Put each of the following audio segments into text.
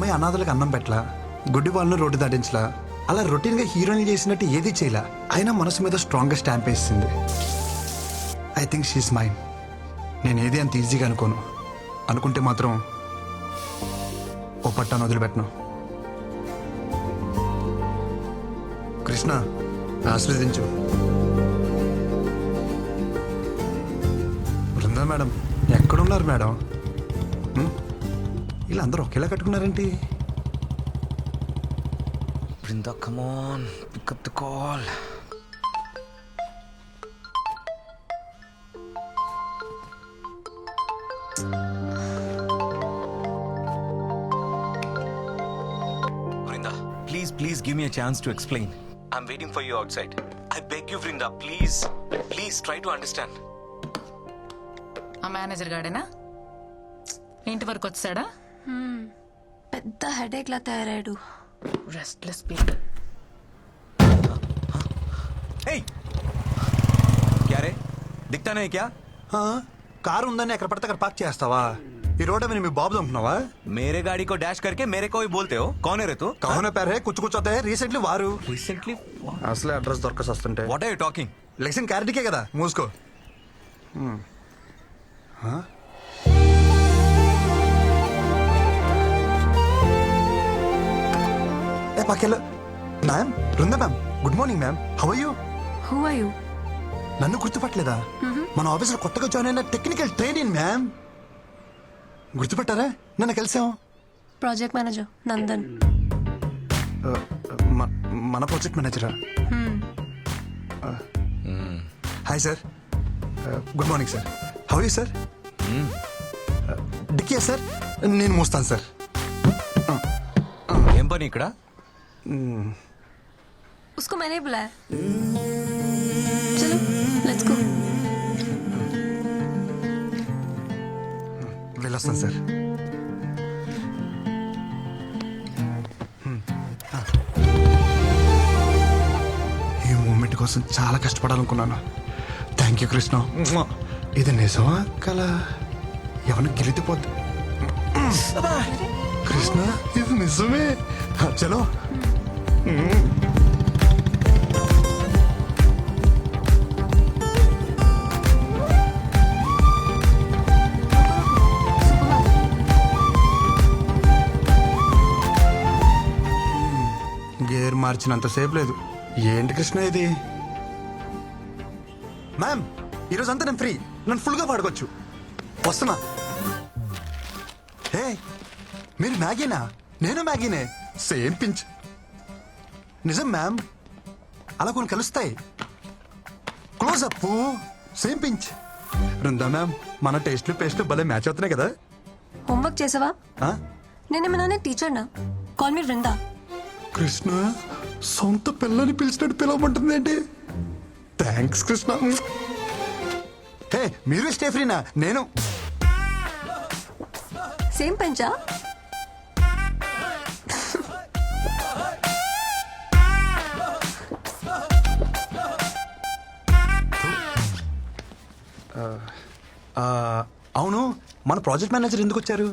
అమ్మాయి అనాథలకు అన్నం పెట్టలా, గుడ్డి వాళ్ళను రోడ్డు దాటించలా, అలా రొటీన్గా హీరోయిన్ చేసినట్టు ఏది చేయలా, అయినా మనసు మీద స్ట్రాంగ్గా స్టాంప్ వేసింది. I think she's mind. నేను ఏది అంత ఈజీగా అనుకోను. అనుకుంటే మాత్రం ఓ పట్టాను వదిలిపెట్టను. కృష్ణ, ఆశీర్వదించు. బృందా మేడం ఎక్కడున్నారు మేడం? వీళ్ళందరూ ఒకేలా కట్టుకున్నారేంటి? Brinda, come on, pick up the call. Brinda, please give me a chance to explain. I'm waiting for you outside. I beg you, Brinda, please try to understand. ఆ మేనేజర్ గాడేనా ఇంటి వరకు వచ్చాడా? పెద్ద headache లా తయారాడు. Restless people. Hey! क्या रे? दिखता नहीं क्या? కారు ఉందని ఎక్కడ పడితే అక్కడ పార్క్ చేస్తావా? ఈ రోడ్ మీద మీ బాబు అనుకున్నావా? मेरे गाड़ी को डैश करके मेरे को ही बोलते हो. कौन है रे तू? కౌన పేరే కూర్చోతే రీసెంట్లీ వారు Recently? అసలే అడ్రస్ దొరకసి వస్తుంటే What are you talking? లెక్షన్ క్యారెట్కే కదా, మూసుకో. ఏ పక్కెళ్ళు. Ma'am, Brinda ma'am, good morning ma'am. How are you? Who are you? నన్ను గుర్తుపట్టలేదా? మన ఆఫీసులో కొత్తగా జాయిన్ అయిన టెక్నికల్ ట్రైనింగ్ మ్యామ్. గుర్తుపట్టారా? నన్ను కలిసాం. Project manager Nandan. మన ప్రాజెక్ట్ మేనేజరా? Hi sir, good morning sir. How you sir? డిక్కియా సార్, నేను మోస్తాను సార్. ఏం పని ఇక్కడ? उसको मैंने बुलाया. चलो लेट्स गो. వెళ్ళొస్తాను సార్. ఈ మూమెంట్ కోసం చాలా కష్టపడాలనుకున్నాను. Thank you Krishna. ఇది నిజమా కల? ఎవరిని గిలితిపోద్ది. కృష్ణ, ఇది నిజమే. చలో. గేర్ మార్చినంతసేపు లేదు. ఏంటి కృష్ణ ఇది? మ్యామ్, ఈరోజు అంతా నేను ఫ్రీ. నన్ను ఫుల్గా పాడుకోవచ్చు. వస్తున్నా. హే, మీరు మ్యాగీనా? నేను మ్యాగీనే. Same pinch. నిజం మ్యామ్, అలా కొన్ని కలుస్తాయి. Close up, same pinch. Brinda ma'am, మన టేస్ట్లు పేస్ట్లు భలే మ్యాచ్ అవుతున్నాయి కదా. హోంవర్క్ చేసావా? ఆ? నేనేమన్నా టీచర్ నా? Call me Vrinda. కృష్ణ, సొంత పిల్లని పిలిచినట్టు పిలవమంటుంది ఏంటి? థ్యాంక్స్ కృష్ణ. హే, మీరు స్టే ఫ్రీనా? నేను సేమ్ పెంచా? అవును, మన ప్రాజెక్ట్ మేనేజర్ ఎందుకు వచ్చారు?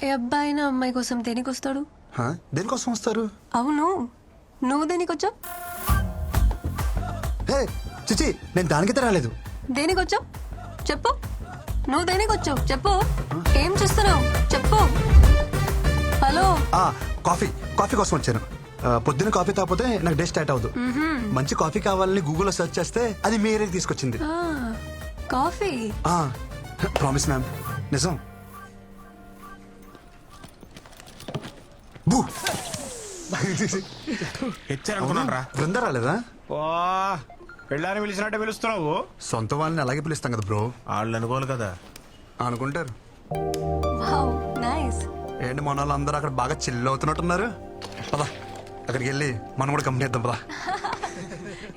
ఏ అబ్బాయి నా అమ్మాయి కోసం దేనికి వస్తాడు? దేనికోసం వస్తారు? అవును, నువ్వు దేనికి వచ్చావు? హే చిచి, నేను దానికైతే రాలేదు. దేనికి వచ్చావు చెప్పు. నువ్వు దేనికి వచ్చావు చెప్పు. ఏం చేస్తున్నావు చెప్పు. హలో. కాఫీ కోసం వచ్చాను. పొద్దున్న కాఫీ తాగిపోతే నాకు డే స్టార్ట్ అవ్వదు. మంచి కాఫీ కావాలని గూగుల్లో సెర్చ్ చేస్తే అది మీ ఏరియాకి తీసుకొచ్చింది. కాఫీ? ప్రామిస్ మ్యామ్, నిజం. బూ బృందా రాలేదా? పెళ్ళాన్ని పిలిచినట్టే పిలుస్తున్నావు. సొంత వాళ్ళని అలాగే పిలుస్తాం కదా బ్రో. వాళ్ళు అనుకోవాలి కదా. అనుకుంటారు. Wow, nice. ఏంటి మన వాళ్ళందరూ అక్కడ బాగా చిల్ అవుతున్నట్టున్నారు. పదా, అక్కడికి వెళ్ళి మనం కూడా కంపెనీ ఇద్దాం. పదా.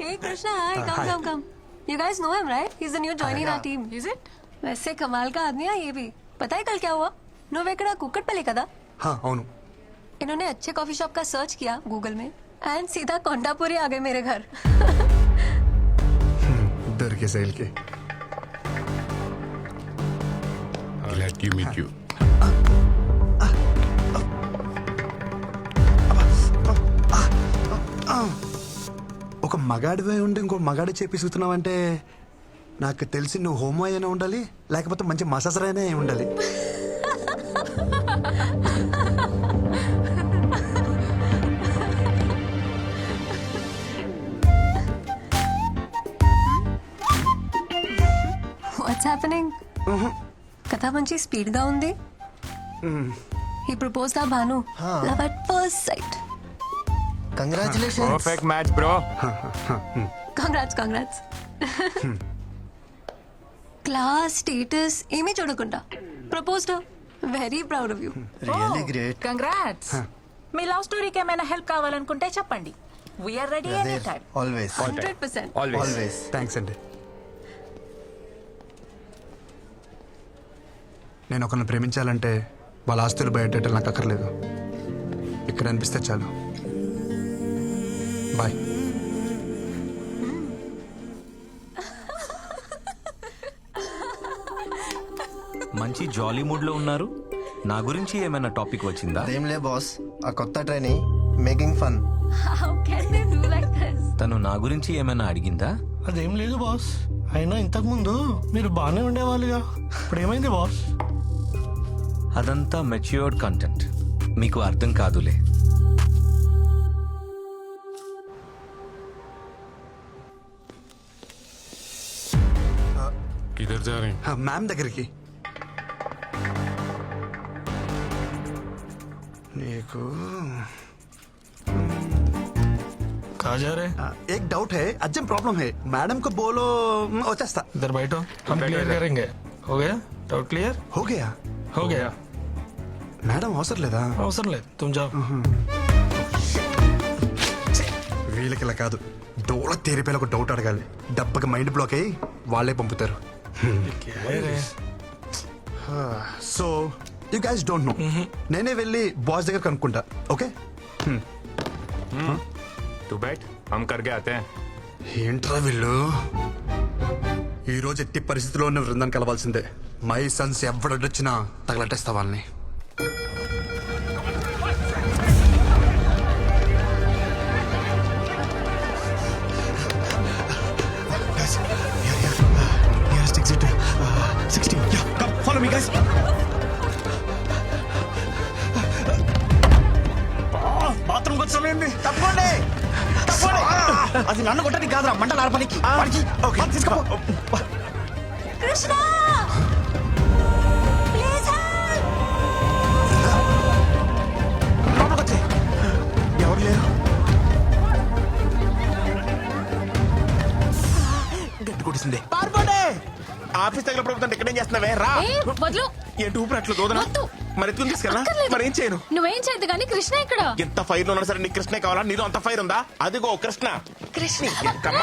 Hey Krishna, hi, come. You guys know him, right? He's the new joining our team. Is it? वैसे कमाल का आदमी है ये भी. पता है कल क्या हुआ? నువ్వు ఎక్కడ కుక్కట్పల్లి కదా? అవును. इन्होंने अच्छे कॉफी शॉप का सर्च किया गूगल में एंड सीधा कोंडापुरी आ गए मेरे घर. దొరికే శైలికి. Glad to meet you. మగాడివే ఉండి ఇంకో మగాడి చేపిస్తున్నావు అంటే నాకు తెలిసి నువ్వు హోమో అయినా ఉండాలి, లేకపోతే మంచి మసాజర్ అయినా అయి ఉండాలి. What's happening? కథ మంచి స్పీడ్ గా ఉంది. ఈ ప్రపోజ్ దా Bhanu love at first sight. Congratulations. Perfect match bro. Congrats. Class status ఏమీ చూడకుండా proposed. Very proud of you. Really great. Congrats. మీ లవ్ స్టోరీకి ఏమైనా హెల్ప్ కావాలనుకుంటే చెప్పండి. We're ready any time. Always 100%. Always. Thanks అండి. నేను ఒకరిని ప్రేమించాలంటే వాళ్ళ ఆస్తులు బయటెట్టాలి నాకు అక్కర్లేదు. ఇక్కడ అనిపిస్తే చాలు. బాయ్. మంచి జాలీ మూడ్ లో ఉన్నారు. నా గురించి ఏమైనా టాపిక్ వచ్చిందా? అదేం లే బాస్, ఆ కొత్త trainee making fun. How can they do like this? తను నా గురించి ఏమైనా అడిగిందా? అదేం లేదు బాస్. అయినా ఇంతకు ముందు మీరు బాగానే ఉండేవాళ్ళుగా, ఇప్పుడు ఏమైంది బాస్? అదంతా మెచ్యూర్డ్ కంటెంట్, మీకు అర్థం కాదులే. किधर जा रहे हैं? మ్యామ్ దగ్గరికి. నీకు कहाँ जा रहे? एक डाउट है, अर्जेंट प्रॉब्लम है. मैडम को बोलो వచ్చేస్తా. इधर बैठो, हम क्लियर करेंगे. हो गया? डाउट क्लियर हो गया. हो गया. మేడం అవసరం లేదా? అవసరం లేదు, तुम जाओ. వీళ్ళకి ఇలా కాదు, డోల తేరిపోయిన ఒక డౌట్ అడగాలి. దెబ్బకి మైండ్ బ్లాక్ అయ్యి వాళ్ళే పంపుతారు. क्या है रे? So you guys don't know. నేనే వెళ్ళి బాస్ దగ్గర కనుక్కుంటా. ఓకే? तू बैठ, हम करके आते हैं. ఏంట్రా వీళ్ళు? ఈ రోజు ఎట్టి పరిస్థితిలో ఉన్న బృందాన్ని కలవాల్సిందే. మై సన్స్ ఎవడొచ్చినా తగలట్టేస్తా వాళ్ళని. బాత్రూమ్ వచ్చి తప్పండి. అది నన్ను కొట్టని కాదురా, మంటలు ఆర్పనికి. తీసుకో. Krishna please help. లోపలికొచ్చే. ఎవరు లేరు. గట్టి కొట్టింది. పారిపోండి. ఆఫీస్ దగ్గర ప్రభుత్వం ఇక్కడ ఏం చేస్తున్నావే? రా. వద్దు. ఏంటి ఊపిరి అట్లు దోదనా? వద్దు. మరి ఎత్తుకుని తీసుకెళ్ళా? మరి ఏం చేయను? నువ్వేం చేయదు కానీ కృష్ణ ఇక్కడ. ఎంత ఫైర్ ఉన్నా సరే నీకు కృష్ణే కావాలా? నీలో అంత ఫైర్ ఉందా? అదిగో కృష్ణ. కృష్ణ ఎంతమ్మ.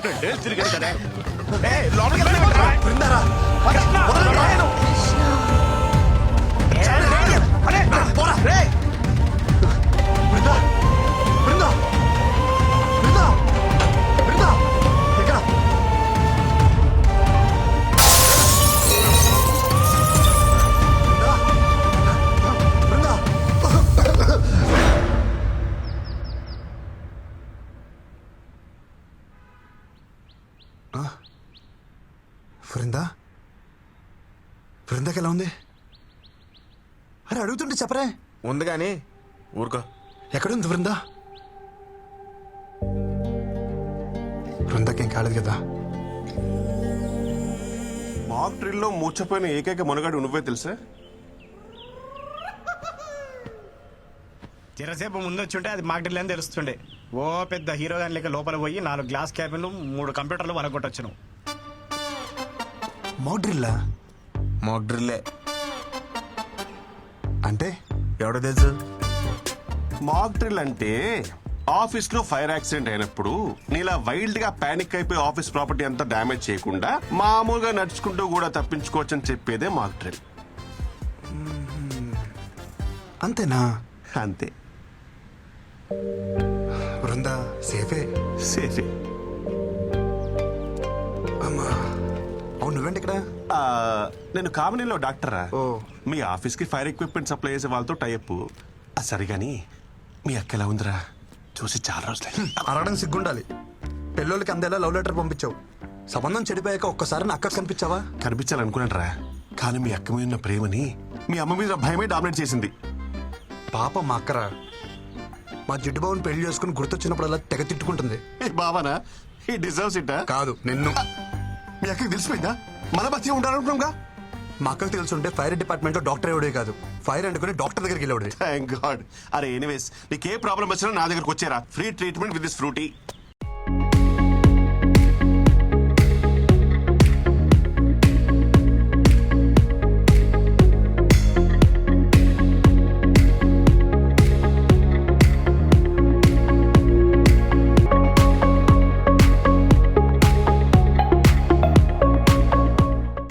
రెండేళ్ళు తిరిగాడు కదా. ఏయ్, లోపలికి వెళ్ళనివ్వండిరా. బృందారా, కృష్ణ, రాయను. అరే, పోరా. రేయ్. బృందా, బృందా, బృందా, బృందా, ఎక్కడ? బృందా, బృందా, బృందాకి ఎలా ఉంది? అరే అడుగుతుంటే చెప్పరే. ఉంది కానీ ఊరుకో. ఎక్కడుంది బృందా? బృందాకేం కాలేదు కదా? మాక్ డ్రిల్లో మూర్చపోయిన ఏకైక మనుగాడు నువ్వే తెలుసా? చిరసేపు ముందు వచ్చి ఉంటే అది మాకు అని తెలుస్తుండే. ఓ పెద్ద హీరో గాని లెక్క లోపల పోయి 4 గ్లాస్ క్యాబిన్లు 3 కంప్యూటర్లు వలగొట్టొచ్చు నువ్వు. మాక్ డ్రిల్లా మాక్ డ్రిల్లే. అంటే ఎవడో తెలుసు? మాక్ డ్రిల్ అంటే ఆఫీస్ లో ఫైర్ యాక్సిడెంట్ అయినప్పుడు నీలా వైల్డ్ గా పానిక్ అయిపోయి ఆఫీస్ ప్రాపర్టీ అంతా డ్యామేజ్ చేయకుండా మామూలుగా నడుచుకుంటూ కూడా తప్పించుకోవచ్చు అని చెప్పేదే మాక్ డ్రిల్. అంతేనా? అంతే. బృందా సేఫే. సేఫే. అమ్మా, అవును నువ్వేంటి ఇక్కడ? నేను కామినీలో డాక్టరా. ఓ. మీ ఆఫీస్ కి ఫైర్ ఎక్విప్మెంట్ సప్లై చేసే వాళ్ళతో టైప్. సరిగాని మీ అక్క ఎలా ఉందిరా? చూసి చాలా రోజులే. అరగడం సిగ్గుండాలి. పెళ్ళోళ్ళకి అందేలా లవ్ లెటర్ పంపించావు. సంబంధం చెడిపోయాక ఒక్కసారి నా అక్క కనిపించావా? కనిపించాలనుకున్నాను రా, కానీ మీ అక్క మీద ఉన్న ప్రేమని మీ అమ్మ మీద భయమే డామినేట్ చేసింది. పాప మా అక్కరా. మా జిడ్డు బాబుని పెళ్లి చేసుకుని గుర్తొచ్చినప్పుడల్లా తెగ తిట్టుకుంటుంది. బావనా ఈ డిజర్వ్స్ ఇట్. కాదు నిన్ను. మీ అక్కకి తెలిసిపోయిందా? మన బతి ఉండాలనుకున్నాగా. మా అక్కకు తెలుసుంటే ఫైర్ డిపార్ట్మెంట్ లో డాక్టర్ ఎవడే కాదు, ఫైర్ అంటుకుని డాక్టర్ దగ్గరికి వెళ్ళాడు. Thank god. అరే ఎనీవేస్ నీకే ప్రాబ్లం వచ్చినా నా దగ్గరకు వచ్చారా, free treatment with this frutti.